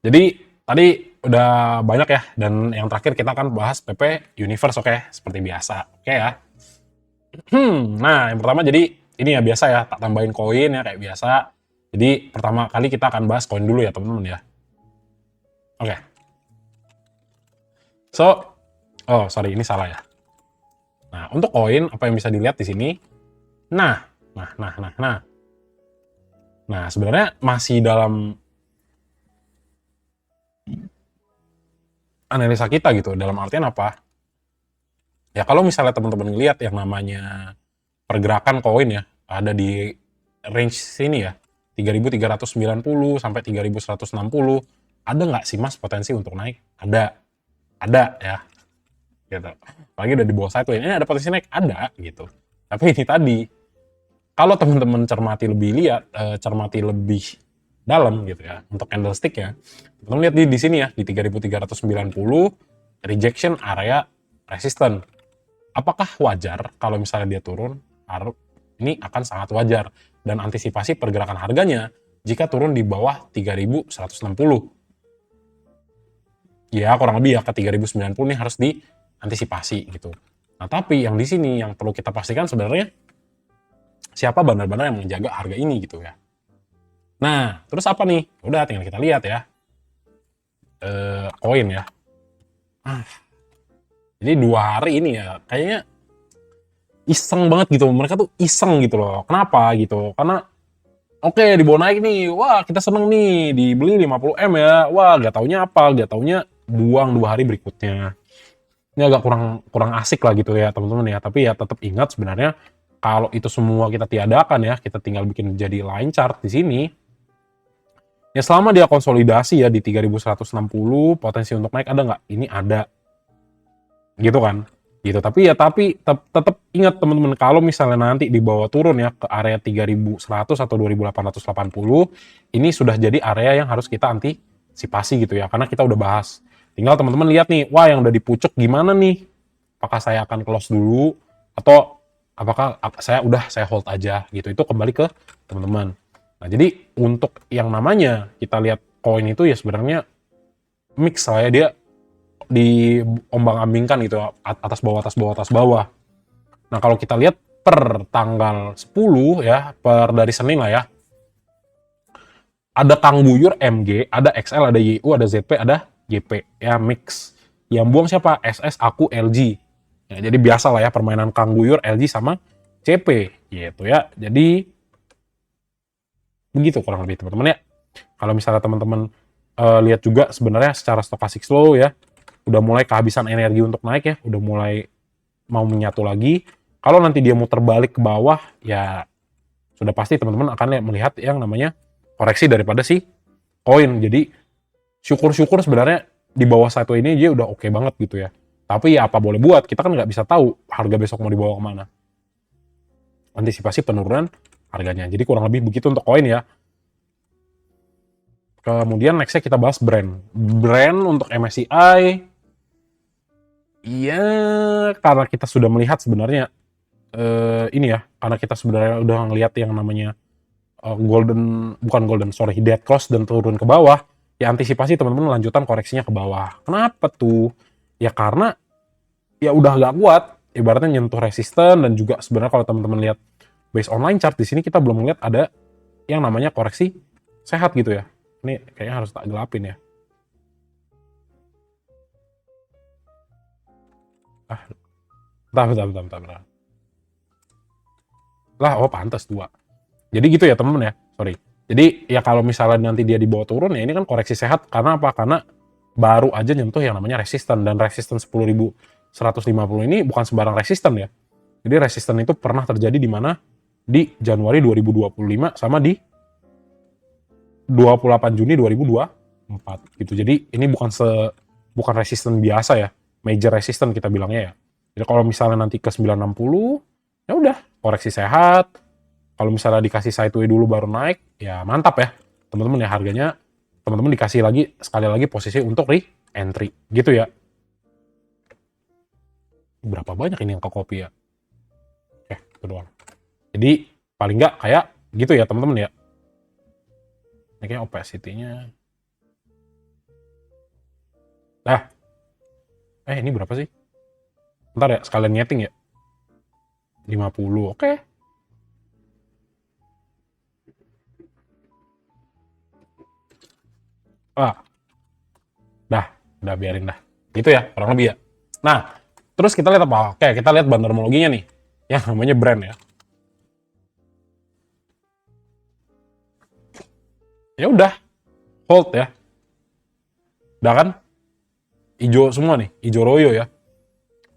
Jadi tadi udah banyak ya, dan yang terakhir kita akan bahas PP Universe, oke? Seperti biasa, oke ya? Nah, yang pertama jadi ini ya biasa ya, tak tambahin koin ya kayak biasa. Jadi pertama kali kita akan bahas koin dulu ya teman-teman ya. Oke. So, oh sorry ini salah ya. Nah, untuk koin apa yang bisa dilihat di sini? Nah, nah, nah, nah, nah. Nah, sebenarnya masih dalam analisa kita gitu. Dalam artian apa? Ya kalau misalnya teman-teman ngelihat yang namanya pergerakan koin ya, ada di range sini ya, 3.390 sampai 3.160, ada nggak sih mas potensi untuk naik? Ada ya, gitu. Apalagi udah di bawah sideways, ini ada potensi naik? Ada, gitu. Tapi ini tadi, kalau teman-teman cermati lebih dalam gitu ya, untuk candlestick ya, teman-teman lihat di sini ya, di 3.390, rejection area resistance. Apakah wajar kalau misalnya dia turun? Ini akan sangat wajar, dan antisipasi pergerakan harganya jika turun di bawah 3.160. Ya kurang lebih ya ke 3.090 nih harus diantisipasi gitu. Nah tapi yang di sini yang perlu kita pastikan sebenarnya siapa benar-benar yang menjaga harga ini gitu ya. Nah terus apa nih? Udah tinggal kita lihat ya, koin ya. Jadi 2 hari ini ya kayaknya iseng banget gitu, mereka tuh iseng gitu loh. Kenapa gitu? Karena oke, dibawa naik nih. Wah, kita seneng nih. Dibeli 50M ya. Wah, gak taunya apa? Gak taunya buang 2 hari berikutnya. Ini agak kurang kurang asik lah gitu ya, teman-teman ya. Tapi ya tetap ingat sebenarnya kalau itu semua kita tiadakan ya, kita tinggal bikin jadi line chart di sini. Ya selama dia konsolidasi ya di 3.160, potensi untuk naik ada nggak? Ini ada. Gitu kan? Gitu. Tapi tetap ingat teman-teman, kalau misalnya nanti dibawa turun ya ke area 3.100 atau 2.880, ini sudah jadi area yang harus kita antisipasi gitu ya, karena kita udah bahas. Tinggal teman-teman lihat nih, wah yang udah dipucuk gimana nih? Apakah saya akan close dulu atau apakah saya hold aja gitu. Itu kembali ke teman-teman. Nah, jadi untuk yang namanya kita lihat koin itu ya sebenarnya mix lah ya, dia diombang-ambingkan gitu, atas bawah atas bawah atas bawah. Nah kalau kita lihat per tanggal 10 ya, per dari Senin lah ya, ada Kang Buyur MG, ada XL, ada YU, ada ZP, ada JP ya, mix. Yang buang siapa? SS, aku, LG. Ya, jadi biasa lah ya permainan Kang Buyur, LG sama CP gitu ya. Jadi begitu kurang lebih teman-teman ya. Kalau misalnya teman-teman lihat juga sebenarnya secara stochastic slow ya, udah mulai kehabisan energi untuk naik ya, udah mulai mau menyatu lagi. Kalau nanti dia mau terbalik ke bawah, ya sudah pasti teman-teman akan melihat yang namanya koreksi daripada si koin. Jadi syukur-syukur sebenarnya di bawah satu ini dia udah oke banget gitu ya. Tapi ya apa boleh buat, kita kan nggak bisa tahu harga besok mau dibawa kemana. Antisipasi penurunan harganya. Jadi kurang lebih begitu untuk koin ya. Kemudian nextnya kita bahas brand. Brand untuk MSCI, iya karena kita sudah melihat sebenarnya ini ya, karena kita sebenarnya udah ngelihat yang namanya bukan golden, sorry, dead cross dan turun ke bawah, ya antisipasi teman-teman lanjutan koreksinya ke bawah. Kenapa tuh? Ya karena ya udah gak kuat, ibaratnya nyentuh resisten, dan juga sebenarnya kalau teman-teman lihat base online chart di sini kita belum lihat ada yang namanya koreksi sehat gitu ya. Ini kayaknya harus tak gelapin ya. Ah, bentar. Lah, oh pantas 2. Jadi gitu ya temen-temen ya, sorry. Jadi ya kalau misalnya nanti dia dibawa turun ya ini kan koreksi sehat, karena apa? Karena baru aja nyentuh yang namanya resisten, dan resisten 10.150 ini bukan sembarang resisten ya. Jadi resisten itu pernah terjadi di mana? Di Januari 2025 sama di 28 Juni 2024 gitu. Jadi ini bukan resisten biasa ya, major resisten kita bilangnya ya. Jadi kalau misalnya nanti ke 960, ya udah koreksi sehat. Kalau misalnya dikasih sideways dulu baru naik, ya mantap ya teman-teman ya, harganya teman-teman dikasih lagi sekali lagi posisi untuk re-entry gitu ya. Berapa banyak ini yang ke kopi ya? Oke, itu doang. Jadi paling nggak kayak gitu ya teman-teman ya. Ini kayak opacity-nya Nah, ini berapa sih? Ntar ya, sekalian nyeting ya. 50, oke. Ah, udah biarin dah. Gitu ya, kurang lebih ya. Nah, terus kita lihat apa? Oke, kita lihat bandarmologinya nih. Yang namanya brand ya. Ya udah, hold ya. Udah kan? Ijo semua nih, ijo royo ya.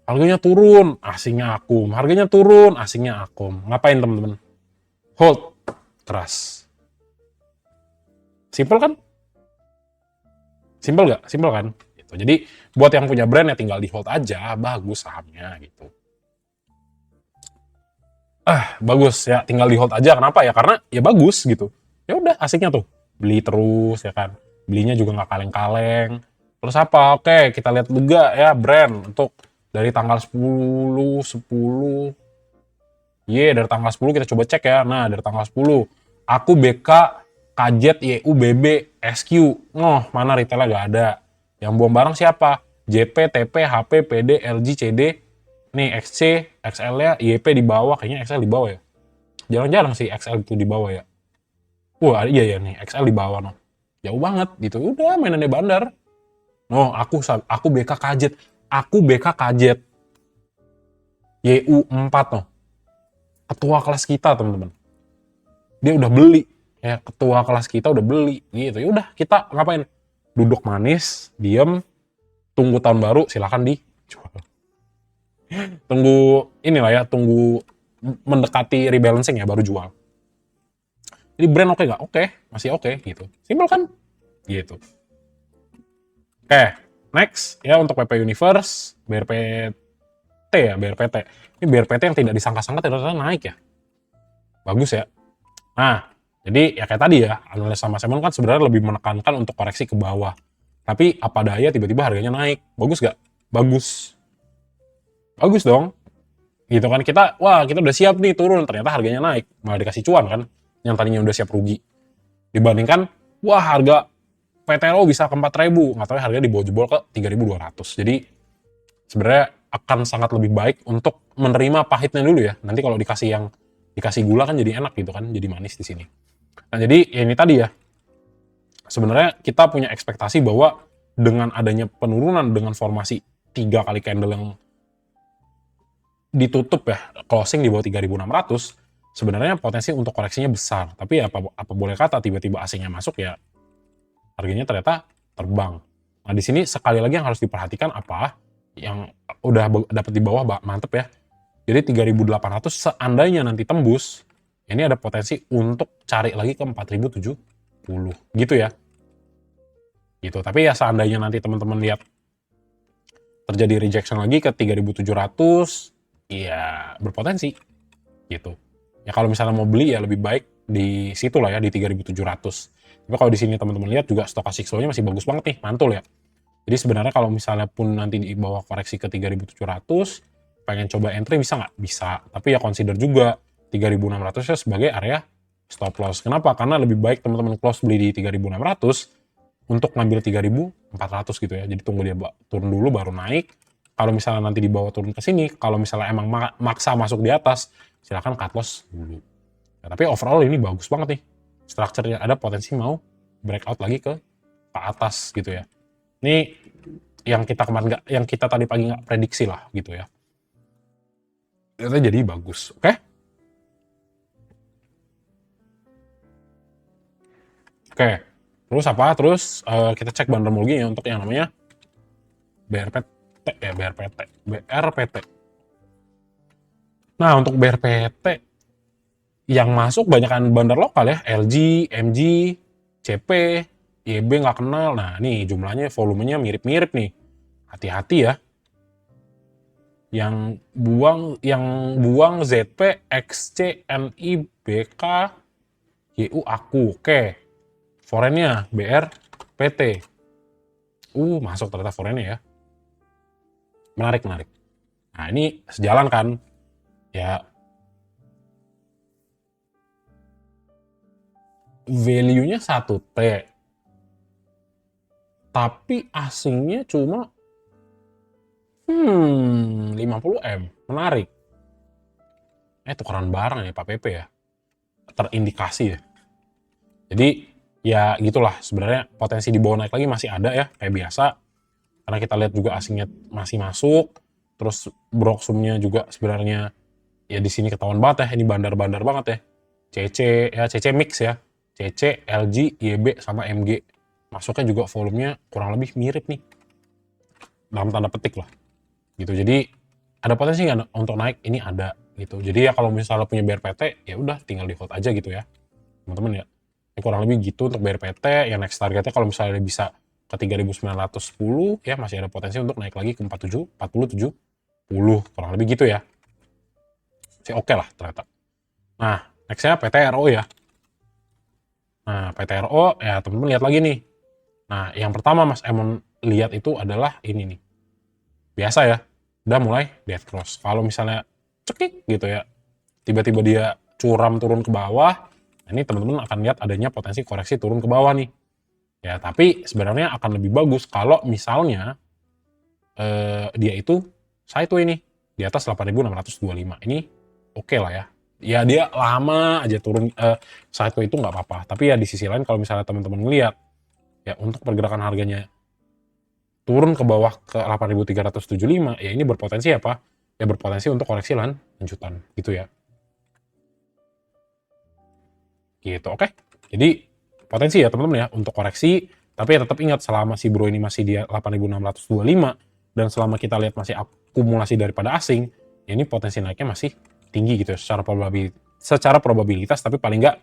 Harganya turun, asingnya akum. Harganya turun, asingnya akum. Ngapain teman-teman? Hold, keras. Simple kan? Simple gak? Simple kan? Gitu. Jadi buat yang punya brand ya tinggal di hold aja, bagus sahamnya gitu. Bagus ya, tinggal di hold aja. Kenapa ya? Karena ya bagus gitu. Ya udah asiknya tuh, beli terus ya kan. Belinya juga nggak kaleng-kaleng. Terus apa? Oke, kita lihat juga ya brand untuk dari tanggal 10 dari tanggal 10 kita coba cek ya. Nah, dari tanggal 10 aku BK Kajet YU BB SQ. Mana retailnya gak ada. Yang buang barang siapa? JP, TP, HP, PD, LG, CD. Nih XC, XL-nya, YP di bawah. Kayaknya XL di bawah ya. Jarang-jarang sih XL itu di bawah ya. Wah, iya ya nih, XL di bawah no. Jauh banget gitu. Udah mainannya bandar. Aku BK Kajet. Aku BK Kajet. YU 4 no. Ketua kelas kita, teman-teman. Dia udah beli, ya ketua kelas kita udah beli gitu. Ya udah, kita ngapain? Duduk manis, diem, tunggu tahun baru, silakan dijual. Tunggu inilah ya, tunggu mendekati rebalancing ya baru jual. Jadi brand oke nggak? Oke, masih oke gitu. Simpel kan? Gitu. Oke, next ya untuk PP Universe, BRPT ya, BRPT. Ini BRPT yang tidak disangka-sangka ternyata naik ya. Bagus ya. Nah, jadi ya kayak tadi ya, analis sama Simon kan sebenarnya lebih menekankan untuk koreksi ke bawah. Tapi apa daya tiba-tiba harganya naik. Bagus gak? Bagus. Bagus dong. Gitu kan, kita udah siap nih turun, ternyata harganya naik. Malah dikasih cuan kan, yang tadinya udah siap rugi. Dibandingkan, harga PTRO bisa ke 4.000, nggak tahu harganya dibawa jebol ke 3.200. Jadi sebenarnya akan sangat lebih baik untuk menerima pahitnya dulu ya. Nanti kalau dikasih gula kan jadi enak gitu kan, jadi manis di sini. Nah, jadi ya ini tadi ya, sebenarnya kita punya ekspektasi bahwa dengan adanya penurunan dengan formasi 3 kali candle yang ditutup ya, closing di bawah 3.600, sebenarnya potensi untuk koreksinya besar. Tapi ya apa boleh kata, tiba-tiba asingnya masuk ya, harganya ternyata terbang. Nah, di sini sekali lagi yang harus diperhatikan apa? Yang udah dapat di bawah mantep ya. Jadi 3.800 seandainya nanti tembus, ini ada potensi untuk cari lagi ke 4.070 gitu ya. Gitu. Tapi ya seandainya nanti teman-teman lihat terjadi rejection lagi ke 3.700, ya berpotensi gitu. Ya kalau misalnya mau beli ya lebih baik di situ lah ya, di 3.700. Tapi kalau di sini teman-teman lihat juga stochastic slow-nya masih bagus banget nih, mantul ya. Jadi sebenarnya kalau misalnya pun nanti di bawah koreksi ke 3.700, pengen coba entry bisa nggak? Bisa. Tapi ya consider juga 3.600 ya sebagai area stop loss. Kenapa? Karena lebih baik teman-teman close beli di 3.600 untuk ngambil 3.400 gitu ya. Jadi tunggu dia turun dulu baru naik. Kalau misalnya nanti di bawah turun ke sini, kalau misalnya emang maksa masuk di atas, silakan cut loss dulu. Ya, tapi overall ini bagus banget nih. Structure-nya ada potensi mau breakout lagi ke atas gitu ya. Ini yang kita tadi pagi nggak prediksi lah gitu ya. Ternyata jadi bagus, oke? Oke. Terus apa? Terus kita cek bandarmologi ya untuk yang namanya BRPT ya, BRPT. Nah, untuk BRPT yang masuk banyakan bandar lokal ya, LG, MG, CP, YB nggak kenal. Nah, nih jumlahnya volumenya mirip-mirip nih. Hati-hati ya. Yang buang ZP, XC, NI, BK, YU aku. Oke. Forennya BR, PT. Masuk ternyata forennya ya. Menarik, menarik. Nah, ini sejalan kan? Ya, value-nya 1T. Tapi asingnya cuma 50M. Menarik. Tukeran barang ya Pak Pepe ya. Terindikasi ya. Jadi ya gitulah, sebenarnya potensi di bawah naik lagi masih ada ya kayak biasa. Karena kita lihat juga asingnya masih masuk. Terus Broksumnya juga sebenarnya ya di sini ketahuan banget ya, ini bandar-bandar banget ya. CC mix ya. CC, LG, YB sama MG. Masuknya juga volumenya kurang lebih mirip nih. Dalam tanda petik lah. Gitu. Jadi ada potensi nggak untuk naik? Ini ada gitu. Jadi ya kalau misalnya punya BRPT ya udah tinggal di hold aja gitu ya. Teman-teman ya. Ini kurang lebih gitu untuk BRPT. Ya next targetnya kalau misalnya bisa ke 3.910 ya masih ada potensi untuk naik lagi ke 40, 70 kurang lebih gitu ya. Sih oke lah ternyata. Nah, nextnya PTRO ya. Nah, PTRO ya teman-teman lihat lagi nih. Nah, yang pertama Mas Emon lihat itu adalah ini nih. Biasa ya, udah mulai dead cross. Kalau misalnya cekik gitu ya, tiba-tiba dia curam turun ke bawah, nah ini teman-teman akan lihat adanya potensi koreksi turun ke bawah nih. Ya, tapi sebenarnya akan lebih bagus kalau misalnya dia itu sideway nih di atas 8.625. Ini oke lah ya. Ya dia lama aja turun sideway itu nggak apa-apa. Tapi ya di sisi lain kalau misalnya teman-teman ngeliat ya untuk pergerakan harganya turun ke bawah ke 8.375 ya ini berpotensi apa? Ya berpotensi untuk koreksi lanjutan gitu ya. Gitu, oke. Jadi potensi ya teman-teman ya untuk koreksi, tapi ya tetap ingat selama si bro ini masih di 8.625 dan selama kita lihat masih akumulasi daripada asing, ya ini potensi naiknya masih tinggi gitu ya secara probabilitas, tapi paling nggak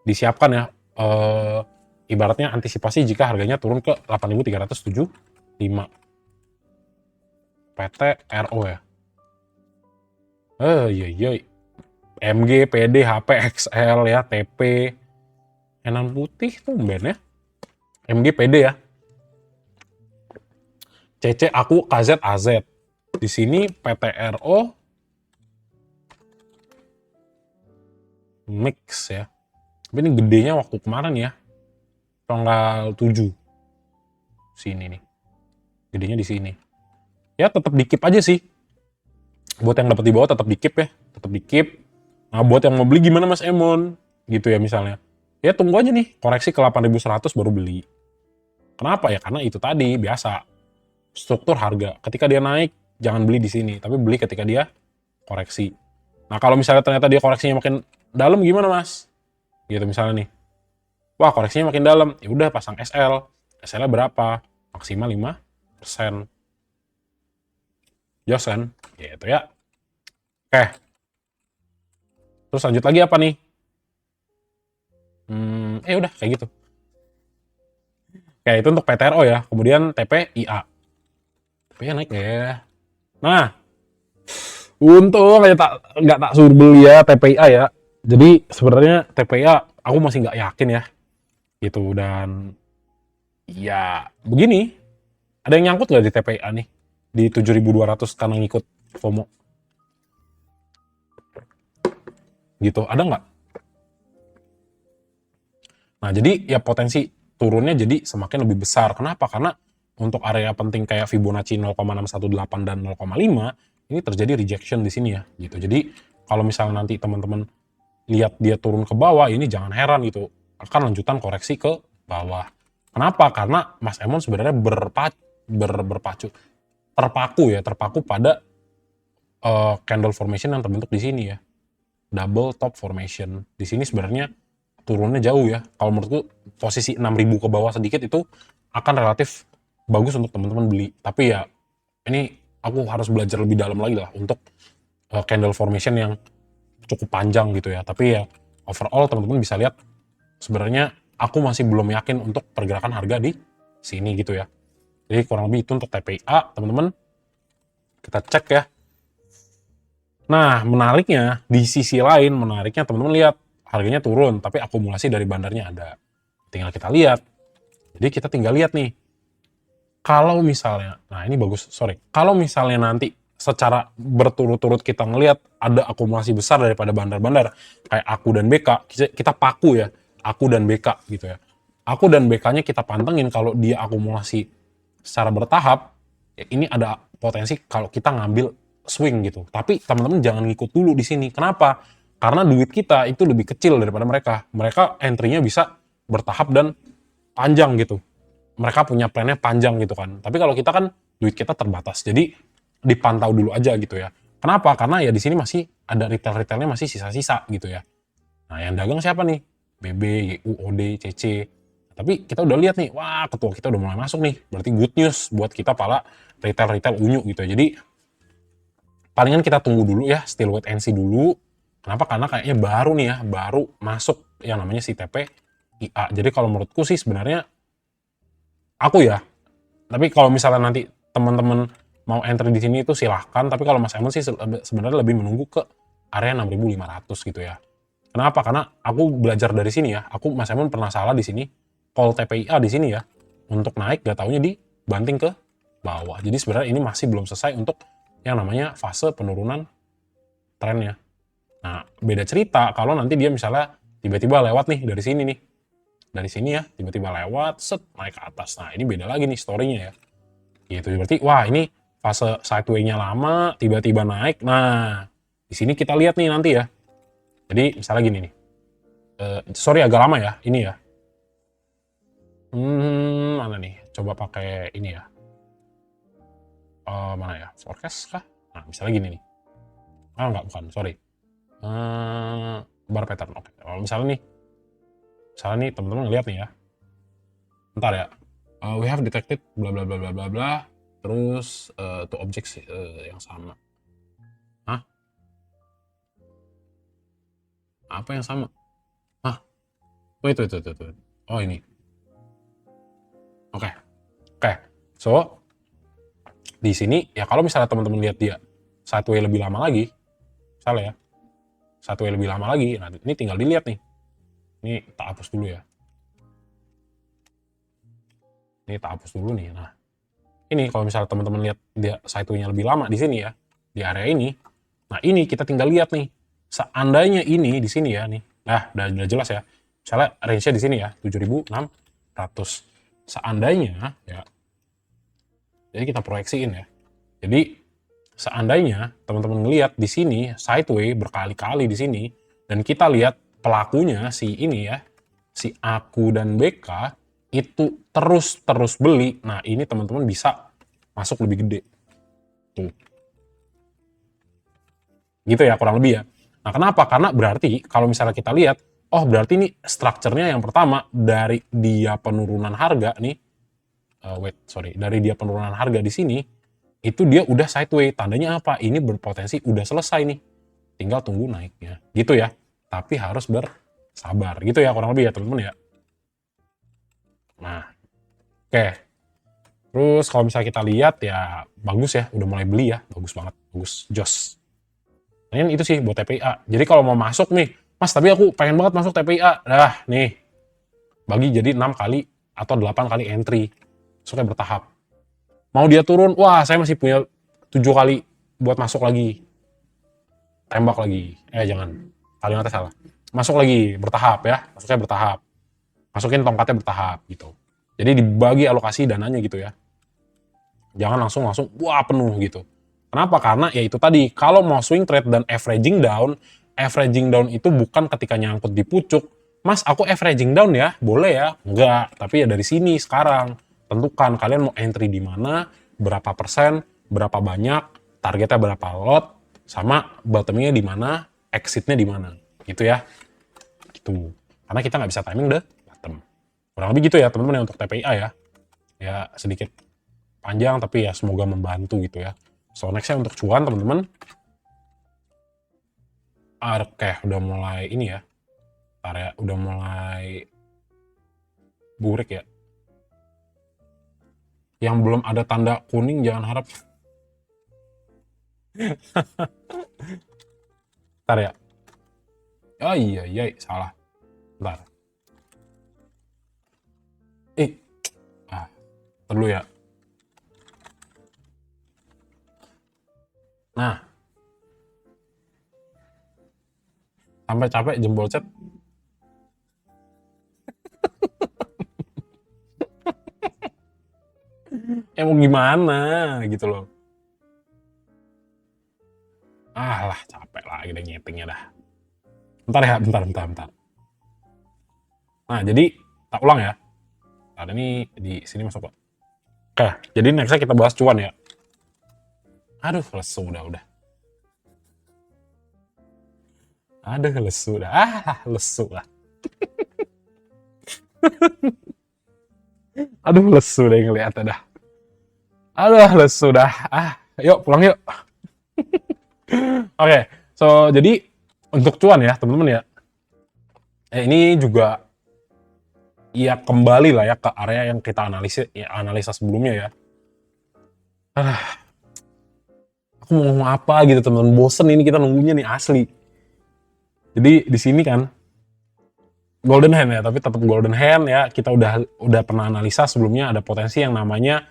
disiapkan ya ibaratnya antisipasi jika harganya turun ke 8.375. PT RO ya. Iya. MG, PD, HP, XL ya, TP. Enan putih tumben ya. MG, PD ya. CC aku KZ AZ. Di sini PTRO mix ya. Tapi ini gedenya waktu kemarin ya. Tanggal 7. Sini nih. Gedenya di sini. Ya tetap dikip aja sih. Buat yang dapat di bawah tetap dikip ya. Tetap dikip. Nah buat yang mau beli gimana Mas Emon? Gitu ya misalnya. Ya tunggu aja nih. Koreksi ke 8.100 baru beli. Kenapa ya? Karena itu tadi biasa. Struktur harga. Ketika dia naik, jangan beli di sini. Tapi beli ketika dia koreksi. Nah kalau misalnya ternyata dia koreksinya makin dalam gimana Mas? Gitu misalnya nih. Wah koreksinya makin dalam. Ya udah pasang SL. SL-nya berapa? Maksimal 5%. Jos kan? Gitu ya. Oke. Terus lanjut lagi apa nih? Udah kayak gitu. Kayak itu untuk PTRO ya. Kemudian TPIA. TPIA naik ya. Nah, untung aja nggak tak suruh beli ya TPIA ya. Jadi sebenarnya TPIA aku masih nggak yakin ya. Gitu dan ya begini. Ada yang nyangkut nggak di TPIA nih? Di 7.200 karena ngikut FOMO. Gitu, ada nggak? Nah, jadi ya potensi turunnya jadi semakin lebih besar. Kenapa? Karena untuk area penting kayak Fibonacci 0,618 dan 0,5 ini terjadi rejection di sini ya, gitu. Jadi kalau misalnya nanti teman-teman lihat dia turun ke bawah, ini jangan heran gitu. Akan lanjutan koreksi ke bawah. Kenapa? Karena Mas Emon sebenarnya terpaku pada candle formation yang terbentuk di sini ya. Double top formation. Di sini sebenarnya turunnya jauh ya. Kalau menurutku posisi 6.000 ke bawah sedikit itu akan relatif bagus untuk teman-teman beli. Tapi ya ini aku harus belajar lebih dalam lagi lah untuk candle formation yang cukup panjang gitu ya. Tapi ya overall teman-teman bisa lihat sebenarnya aku masih belum yakin untuk pergerakan harga di sini gitu ya. Jadi kurang lebih itu untuk TPIA teman-teman. Kita cek ya. Nah, menariknya di sisi lain, teman-teman lihat harganya turun, tapi akumulasi dari bandarnya ada. Tinggal kita lihat. Jadi kita tinggal lihat nih. Kalau misalnya, nah ini bagus, kalau misalnya nanti secara berturut-turut kita ngelihat ada akumulasi besar daripada bandar-bandar kayak Aku dan BK, kita paku ya, Aku dan BK gitu ya. Aku dan BK-nya kita pantengin kalau dia akumulasi secara bertahap, ya ini ada potensi kalau kita ngambil swing gitu. Tapi teman-teman jangan ngikut dulu di sini. Kenapa? Karena duit kita itu lebih kecil daripada mereka. Mereka entry-nya bisa bertahap dan panjang gitu. Mereka punya plan-nya panjang gitu kan. Tapi kalau kita kan duit kita terbatas. Jadi dipantau dulu aja gitu ya. Kenapa? Karena ya di sini masih ada retail-retailnya masih sisa-sisa gitu ya. Nah, yang dagang siapa nih? BB, YU, OD, CC. Tapi kita udah lihat nih, wah ketua kita udah mulai masuk nih. Berarti good news buat kita para retail-retail unyu gitu ya. Jadi palingan kita tunggu dulu ya, still wait and see dulu. Kenapa? Karena kayaknya baru nih ya, baru masuk yang namanya si TP IA. Jadi kalau menurutku sih sebenarnya aku ya, tapi kalau misalnya nanti teman-teman mau entry di sini itu silahkan. Tapi kalau Mas Emon sih sebenarnya lebih menunggu ke area 6.500 gitu ya. Kenapa? Karena aku belajar dari sini ya. Mas Emon pernah salah di sini. Call TPIA di sini ya. Untuk naik gak taunya dibanting ke bawah. Jadi sebenarnya ini masih belum selesai untuk yang namanya fase penurunan trennya. Nah, beda cerita kalau nanti dia misalnya tiba-tiba lewat nih dari sini nih. Dari sini ya, tiba-tiba lewat, set, naik ke atas. Nah, ini beda lagi nih story-nya ya. Gitu, berarti, wah ini fase sideway-nya lama, tiba-tiba naik. Nah, di sini kita lihat nih nanti ya. Jadi, misalnya gini nih. Sorry agak lama ya, ini ya. Mana nih? Coba pakai ini ya. Mana ya? Forecast kah? Nah, misalnya gini nih. Enggak, bukan, sorry. Bar pattern, oke. Kalau misalnya nih teman-teman ngeliat nih ya. Bentar ya. We have detected bla bla bla bla bla bla. Terus to objects yang sama. Hah? Apa yang sama? Hah? Oh itu. Oh ini. Oke. Oke. So, di sini ya kalau misalnya teman-teman lihat dia sideway lebih lama lagi, misalnya ya, sideway lebih lama lagi, nah ini tinggal dilihat nih. Ini tak hapus dulu ya. Ini tak hapus dulu nih. Nah, ini kalau misalnya teman-teman lihat dia sideway-nya lebih lama di sini ya, di area ini. Nah, ini kita tinggal lihat nih. Seandainya ini di sini ya nih. Nah, udah jelas ya. Misalnya range-nya di sini ya, 7.600. Seandainya ya. Jadi kita proyeksiin ya. Jadi seandainya teman-teman ngelihat di sini sideway berkali-kali di sini dan kita lihat pelakunya si ini ya, si aku dan BK itu terus beli. Nah, ini teman-teman bisa masuk lebih gede. Tuh. Gitu ya kurang lebih ya. Nah, kenapa? Karena berarti kalau misalnya kita lihat, oh berarti ini strukturnya yang pertama dari dia penurunan harga nih. Dari dia penurunan harga di sini itu dia udah sideway. Tandanya apa? Ini berpotensi udah selesai nih. Tinggal tunggu naiknya. Gitu ya. Tapi harus bersabar. Gitu ya kurang lebih ya teman-teman ya. Nah, oke. Terus kalau misalnya kita lihat ya bagus ya, udah mulai beli ya. Bagus banget, bagus, jos. Nah, ini itu sih buat TPIA. Jadi kalau mau masuk nih, Mas tapi aku pengen banget masuk TPIA. Dah, nih. Bagi jadi 6 kali atau 8 kali entry. Masuknya bertahap. Mau dia turun, wah saya masih punya 7 kali buat masuk lagi. Tembak lagi. Jangan. Kalimatnya salah. Masuk lagi, bertahap ya. Masuknya bertahap. Masukin tongkatnya bertahap gitu. Jadi dibagi alokasi dananya gitu ya. Jangan langsung, wah penuh gitu. Kenapa? Karena ya itu tadi, kalau mau swing trade dan averaging down itu bukan ketika nyangkut di pucuk, Mas aku averaging down ya, boleh ya? Enggak, tapi ya dari sini sekarang. Tentukan kalian mau entry di mana, berapa persen, berapa banyak, targetnya berapa lot, sama bottomnya di mana, exitnya di mana. Gitu ya. Gitu. Karena kita nggak bisa timing the bottom. Kurang lebih gitu ya teman-teman ya untuk TPIA ya. Ya sedikit panjang tapi ya semoga membantu gitu ya. So nextnya untuk cuan teman-teman. Oke, udah mulai ini ya. Area udah mulai burik ya. Yang belum ada tanda kuning jangan harap. Ntar ya. Oh iya, salah. Ntar. Perlu ya. Nah, sampai capek jempol chat. mau gimana gitu loh. Ah lah, capek lagi deh nyetingnya dah. Bentar ya, bentar. Nah, jadi tak ulang ya. Ada ini di sini masuk kok. Oke, jadi nextnya kita bahas cuan ya. Aduh, lesu udah. Aduh, lesu dah. Lesu lah. Aduh, lesu deh ngeliatnya dah. Aduh, lesu dah. Yuk pulang yuk. Oke, so jadi untuk cuan ya teman-teman ya. Ini juga ya kembali lah ya ke area yang kita analisa sebelumnya ya. Aku mau ngomong apa gitu teman-teman, bosen ini kita nunggunya nih asli. Jadi di sini kan golden hand ya, tapi tetap golden hand ya. Kita udah pernah analisa sebelumnya ada potensi yang namanya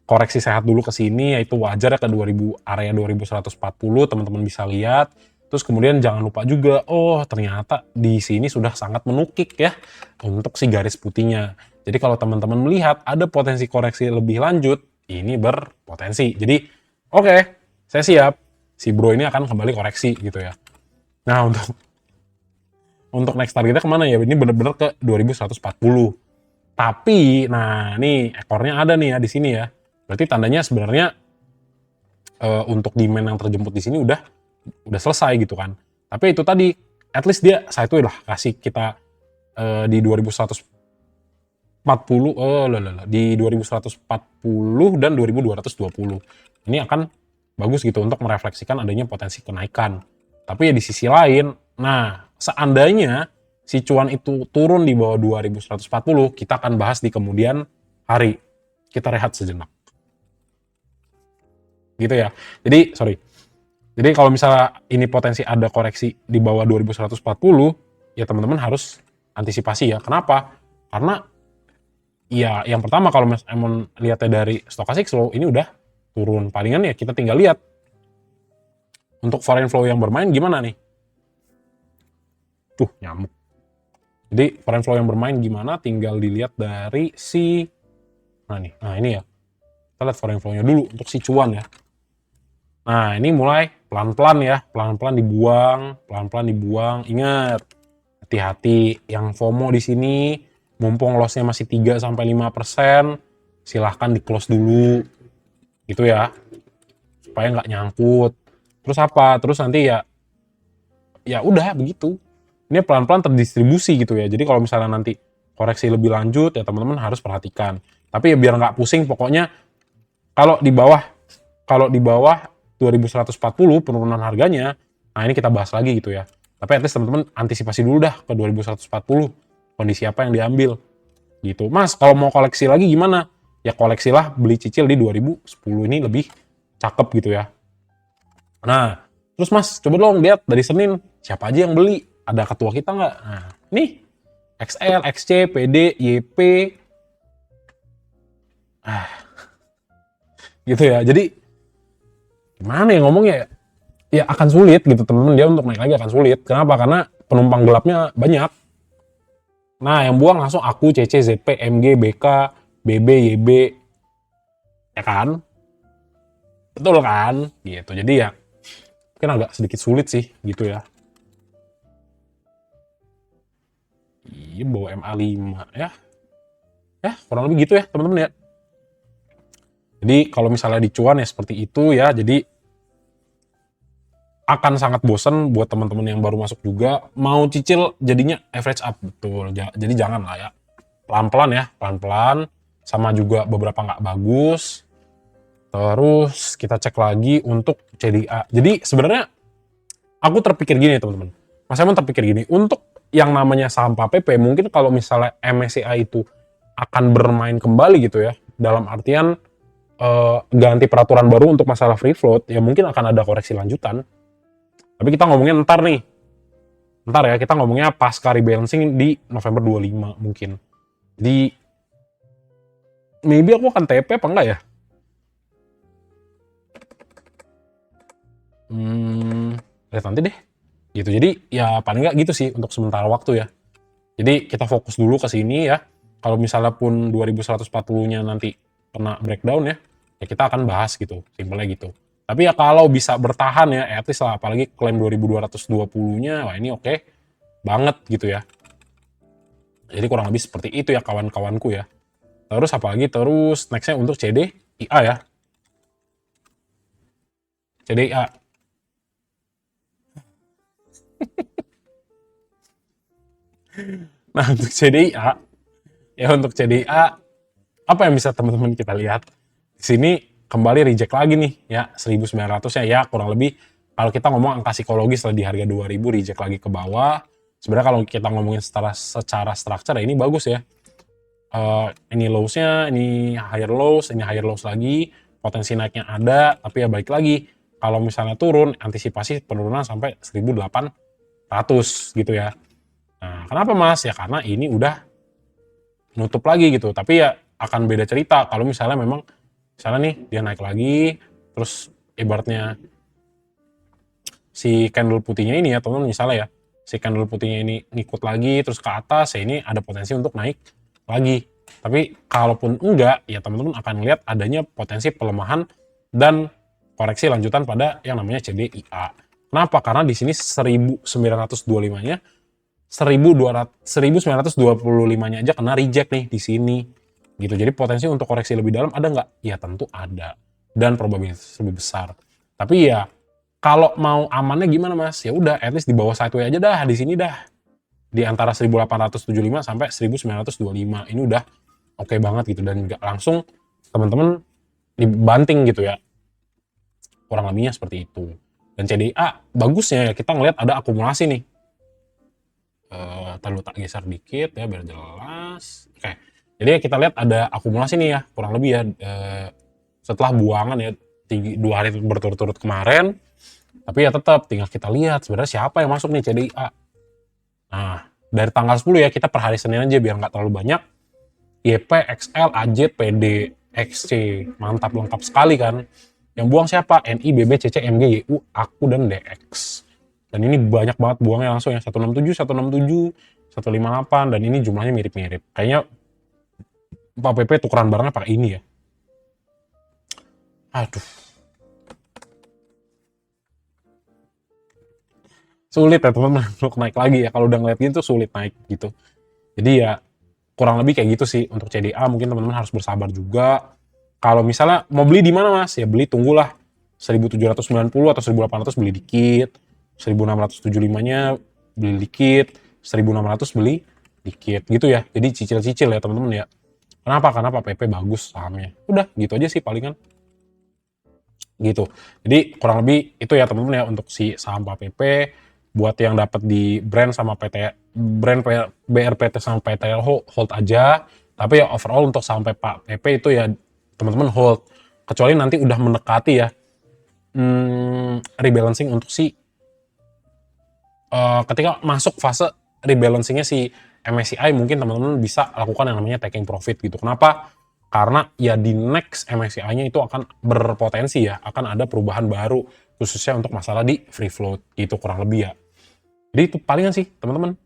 koreksi sehat dulu ke sini, yaitu wajar ya ke 2000 area 2140 teman-teman bisa lihat. Terus kemudian jangan lupa juga, oh ternyata di sini sudah sangat menukik ya untuk si garis putihnya. Jadi kalau teman-teman melihat ada potensi koreksi lebih lanjut, ini berpotensi. Jadi oke, saya siap. Si bro ini akan kembali koreksi gitu ya. Nah untuk next targetnya kemana ya? Ini bener-bener ke 2140. Tapi, nah nih ekornya ada nih ya di sini ya. Berarti tandanya sebenarnya untuk demand yang terjemput di sini udah selesai gitu kan. Tapi itu tadi, at least dia sideways lah kasih kita di 2140, di 2140 dan 2220. Ini akan bagus gitu untuk merefleksikan adanya potensi kenaikan. Tapi ya di sisi lain, nah seandainya si cuan itu turun di bawah 2140, kita akan bahas di kemudian hari. Kita rehat sejenak. Gitu ya. Jadi, sorry. Jadi kalau misalnya ini potensi ada koreksi di bawah 2140, ya teman-teman harus antisipasi ya. Kenapa? Karena ya yang pertama kalau Mas Emon lihatnya dari stochastic slow, ini udah turun. Palingan ya kita tinggal lihat untuk foreign flow yang bermain gimana nih. Tuh, nyamuk. Jadi foreign flow yang bermain gimana tinggal dilihat dari si nah ini ya. Kita lihat foreign flow-nya dulu untuk si cuan ya. Nah, ini mulai pelan-pelan ya, pelan-pelan dibuang. Ingat, hati-hati yang FOMO di sini, mumpung loss-nya masih 3-5%, silahkan di-close dulu. Gitu ya. Supaya nggak nyangkut. Terus apa? Terus nanti ya udah begitu. Ini pelan-pelan terdistribusi gitu ya. Jadi kalau misalnya nanti koreksi lebih lanjut ya teman-teman harus perhatikan. Tapi ya biar nggak pusing, pokoknya kalau di bawah 2140 penurunan harganya, nah ini kita bahas lagi gitu ya. Tapi at least teman-teman antisipasi dulu dah ke 2140, kondisi apa yang diambil gitu. Mas, kalau mau koleksi lagi gimana? Ya koleksilah, beli cicil di 2010 ini lebih cakep gitu ya. Nah, terus Mas, coba dong lihat dari Senin, siapa aja yang beli? Ada ketua kita nggak? Nah, nih, XL, XC, PD, YP, gitu ya. Jadi, gimana ya ngomongnya ya? Ya akan sulit gitu teman-teman, dia untuk naik lagi akan sulit. Kenapa? Karena penumpang gelapnya banyak. Nah, yang buang langsung aku, CC, ZP, MG, BK, BB, YB. Ya kan? Betul kan? Gitu. Jadi ya mungkin agak sedikit sulit sih gitu ya. Iya, bawa MA5 ya. Ya, kurang lebih gitu ya teman-teman ya. Jadi kalau misalnya dicuan ya seperti itu ya. Jadi akan sangat bosen buat teman-teman yang baru masuk juga. Mau cicil jadinya average up, betul. Jadi jangan lah ya. Pelan-pelan ya, pelan-pelan. Sama juga beberapa nggak bagus. Terus kita cek lagi untuk CDA. Jadi sebenarnya aku terpikir gini teman-teman. Mas Emon terpikir gini, untuk yang namanya saham PAPP, mungkin kalau misalnya MSCI itu akan bermain kembali gitu ya, dalam artian ganti peraturan baru untuk masalah free float, ya mungkin akan ada koreksi lanjutan. Tapi kita ngomongin ntar nih. Ntar ya, kita ngomongnya pasca rebalancing di November 25 mungkin. Jadi, maybe aku akan TP apa enggak ya? Lihat nanti deh. Gitu. Jadi, ya paling enggak gitu sih untuk sementara waktu ya. Jadi, kita fokus dulu ke sini ya. Kalau misalnya pun 2140-nya nanti kena breakdown ya, ya kita akan bahas gitu, simpelnya gitu. Tapi ya kalau bisa bertahan ya, at least lah, apalagi klaim 2220-nya, wah ini oke banget gitu ya. Jadi kurang lebih seperti itu ya kawan-kawanku ya. Terus apalagi terus nextnya untuk CDIA ya. CDIA. Nah untuk CDIA, ya untuk CDIA, apa yang bisa teman-teman kita lihat? Di sini kembali reject lagi nih ya, 1900 ya kurang lebih. Kalau kita ngomong angka psikologis lah di harga 2000 reject lagi ke bawah. Sebenarnya kalau kita ngomongin secara structure ya ini bagus ya. Ini lows-nya, ini higher lows, ini higher lows lagi, potensi naiknya ada, tapi ya balik lagi, kalau misalnya turun, antisipasi penurunan sampai 1800 gitu ya. Nah, kenapa Mas? Ya karena ini udah nutup lagi gitu, tapi ya akan beda cerita kalau misalnya memang, misalnya nih dia naik lagi, terus ibaratnya si candle putihnya ini ya teman-teman, misalnya ya, si candle putihnya ini ngikut lagi, terus ke atas, ya ini ada potensi untuk naik lagi. Tapi kalaupun enggak, ya teman-teman akan lihat adanya potensi pelemahan dan koreksi lanjutan pada yang namanya CDIA. Kenapa? Karena di sini 1925-nya 1925-nya aja kena reject nih di sini. Gitu. Jadi potensi untuk koreksi lebih dalam ada nggak? Ya tentu ada. Dan probabilitas lebih besar. Tapi ya kalau mau amannya gimana Mas? Ya udah at least di bawah sideways aja dah di sini dah. Di antara 1875 sampai 1925 ini udah oke banget gitu, dan nggak langsung teman-teman dibanting gitu ya, kurang lebihnya seperti itu. Dan CDA bagusnya ya kita ngelihat ada akumulasi nih. Lalu tak geser dikit ya biar jelas. Oke, jadi kita lihat ada akumulasi nih ya kurang lebih ya, setelah buangan ya 2 hari berturut-turut kemarin. Tapi ya tetap tinggal kita lihat sebenarnya siapa yang masuk nih CDA. Nah, dari tanggal 10 ya, kita per hari Senin aja biar nggak terlalu banyak. YP, XL, AJ, PD, XC. Mantap, lengkap sekali kan. Yang buang siapa? NI, BB, CC, MG, YU, aku, dan DX. Dan ini banyak banget buangnya langsung ya. 167, 167, 158, dan ini jumlahnya mirip-mirip. Kayaknya Pak PP tukeran barangnya pakai ini ya. Aduh. Sulit ya teman-teman untuk naik lagi ya. Kalau udah ngeliat gitu sulit naik gitu. Jadi ya kurang lebih kayak gitu sih untuk CDA. Mungkin teman-teman harus bersabar juga. Kalau misalnya mau beli di mana Mas? Ya beli tunggulah 1790 atau 1800 beli dikit. 1675-nya beli dikit. 1600 beli dikit gitu ya. Jadi cicil-cicil ya teman-teman ya. Kenapa? Karena Pak PP bagus sahamnya. Udah gitu aja sih palingan. Gitu. Jadi kurang lebih itu ya teman-teman ya untuk si saham Pak PP. Buat yang dapat di brand sama PT, brand BRPT sama PTL hold aja. Tapi ya overall untuk sampai Pak PP itu ya teman-teman hold. Kecuali nanti udah mendekati ya rebalancing untuk si ketika masuk fase rebalancingnya si MSCI, mungkin teman-teman bisa lakukan yang namanya taking profit gitu. Kenapa? Karena ya di next MSCI-nya itu akan berpotensi ya, akan ada perubahan baru khususnya untuk masalah di free float gitu kurang lebih ya. Jadi itu palingan sih teman-teman.